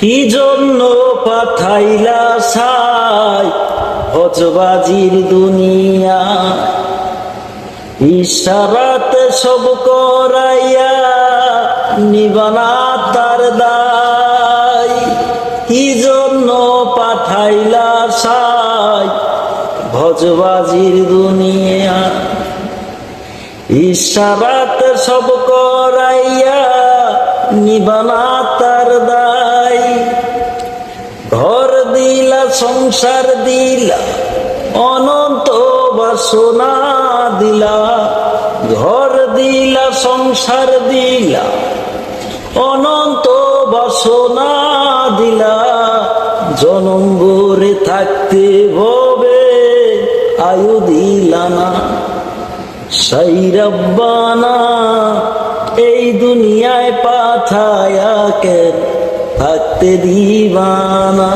কি জন্য পাঠাইলা সাই হজবাজির দুনিয়া, ইশারাতে সব করাইয়া নিবানা তার দায়। কি জন্য পাঠাইলা সাই ভজবাজির দুনিয়া, ইশারাতে সব করাইয়া নিবানা তার দায়। ঘর দিলা সংসার দিলা অনন্ত বাসনা দিলা, ঘর দিলা সংসার দিলা অনন্ত বাসনা দিলা। জনম গড়ে থাকতে হবে আয়ু দিলা না, সাই রব্বানা এই দুনিয়ায় পাঠায়া কেন থাকতে দিবানা।